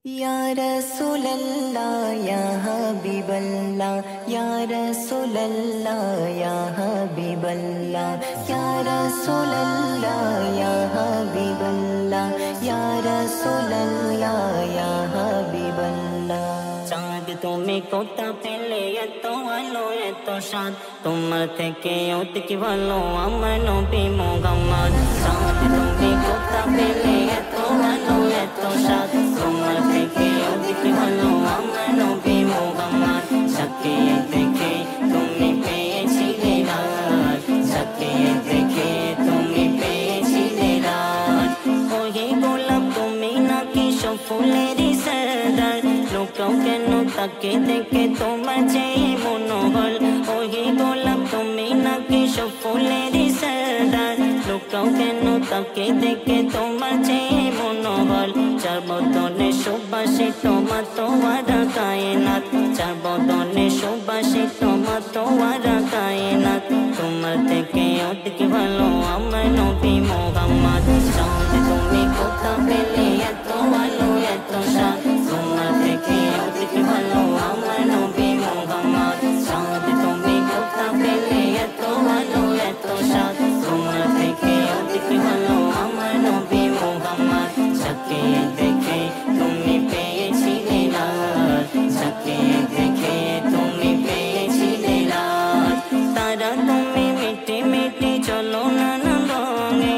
या रसूल अल्लाह या हबीब अल्लाह या रसूल अल्लाह या हबीब अल्लाह या रसूल अल्लाह या हबीब अल्लाह या रसूल अल्लाह या हबीब अल्लाह। চাঁদ তুমি কোথা পেলে এত আলো এত সাদ, তোমার থেকে অধিক ভালো আমার নবী মুহাম্মদ। চাঁদ তুমি কোথা পেলে এত আলো এত সাদ, তোমার থেকে অধিক ভালো আমার নবী মুহাম্মদ। যাকে দেখে তুমি পেয়েছিলে রাত, যাকে দেখে তুমি পেয়েছিলে রাত। ওই গোলাপ তুমি নাকি সব ফুলেরই সরদার, লোকাও কেন তাকে দেখে তোমার চেয়ে মনোহর। ওই গোলাপ তুমি নাকি সব ফুলেরই সরদার, লোকাও কেন তাকে দেখে তোমার চেয়ে মনোহর। চার বদনে সুবাসিত মাতোয়ারা কায়নাত, চার বদনে সুবাসিত মাতোয়ারা কায়নাত। তোমার থেকে অধিক ভালো আমার নবী মুহাম্মদ। চাঁদ তুমি কোথা পেলে এত ভালো এত সাদ, তোমার থেকে অধিক ভালো আমার নবী মুহাম্মদ। চাঁদ তুমি কোথা পেলে এত ভালো এত সাদ, তোমার থেকে অধিক ভালো আমার নবী মুহাম্মদ। যাকে দেখে তুমি পেয়েছিলে রাত, যাকে দেখে তুমি পেয়েছিলে রাত। তারা তুমি মিটে মিটে চলো নানা রঙে,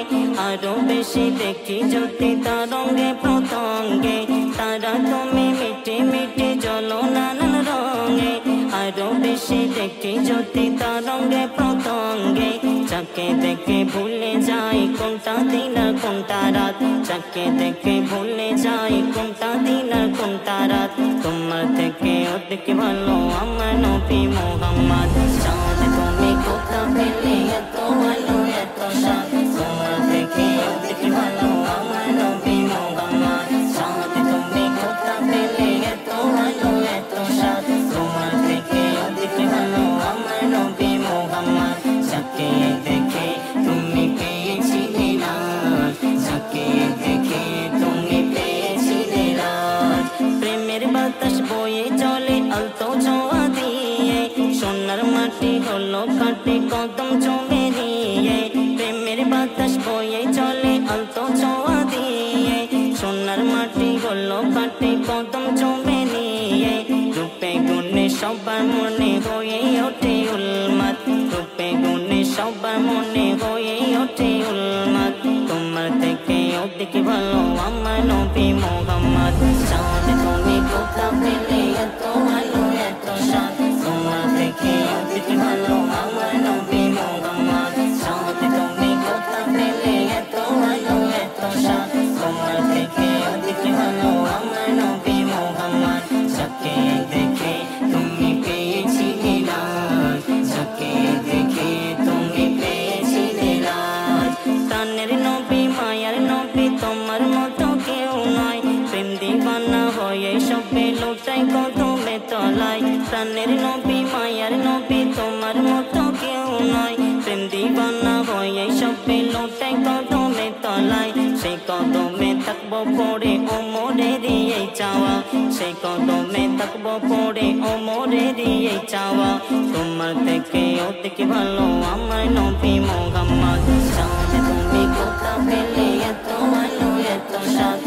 আরো বেশি দেখি জ্যোতি তরঙ্গে প্রতঙ্গে। তারা তুমি মিটে মিটে চলো নানান রঙে, আরো বেশি দেখি জ্যোতি তরঙ্গে প্রতঙ্গে। যাকে দেখে ভুলে যাই কোনটা দিন আর কোনটা রাত, যাকে দেখে ভুলে যাই কোনটা দিন আর কোনটা রাত। তোমার থেকে অধিক ভালো আমার নবী মুহাম্মদ। চাঁদ তুমি কোথা পেলে এত ভালো এত সাদ, তোমার থেকে অধিক ভালো আমার নবী মুহাম্মদ। চাঁদ তুমি কোথা পেলে এত ভালো এত সাদ, তোমার থেকে অধিক ভালো আমার নবী মুহাম্মদ। যাকে দেখে তুমি পেয়েছিলে রাত, যাকে দেখে তুমি পেয়েছিলে রাত। প্রেমের বাতাস বয়ে চলে আলতো ছোঁয়া দিয়ে, সোনার মাটি হলো কাটে কদম চমে দিয়ে। প্রেমের বাতাস বয়ে চলে আলতো ছোঁয়া দিয়ে, সোনার মাটি হলো কাটে কদম চমে দিয়ে। রূপে গুণে সবার মনে হয়ে ওঠে উন্মাদ, রূপে গুণে সবার মনে হয়ে ওঠে উন্মাদ। তোমার থেকে অধিক ভালো আমার নবী মুহাম্মদ। চাঁদ তুমি কোথা পেলে এত ভালো এত সাদ, তোমার থেকে অধিক ভালো আমার নবী মুহাম্মদ। চাঁদ তুমি কোথা পেলে এত ভালো এত সাদ, তোমার থেকে অধিক ভালো আমার নবী মুহাম্মদ। যাকে দেখে তুমি পেয়েছিলে রাত, যাকে দেখে তুমি পেয়েছিলে রাত। প্রাণের নবী মায়ার নবী তোমার মতো কেউ নয়, প্রেম দিওয়ানা হয়ে সবে লোটাই কদমে তলায়। প্রাণের নবী মায়ার নবী তোমার মতো কেউ নয়, প্রেম দিওয়ানা হয়ে সবে লোটাই কদমে তলায়। সেই কদমে থাকবো পড়ে ও মোরে দিয়ে চাওয়া, সেই কদমে থাকবো পড়ে ও মোরে দিয়ে চাওয়া। তোমার থেকে অধিক ভালো আমার নবী মুহাম্মদ। চাঁদ তুমি কোথা পেলে এত ভালো এত সাদ,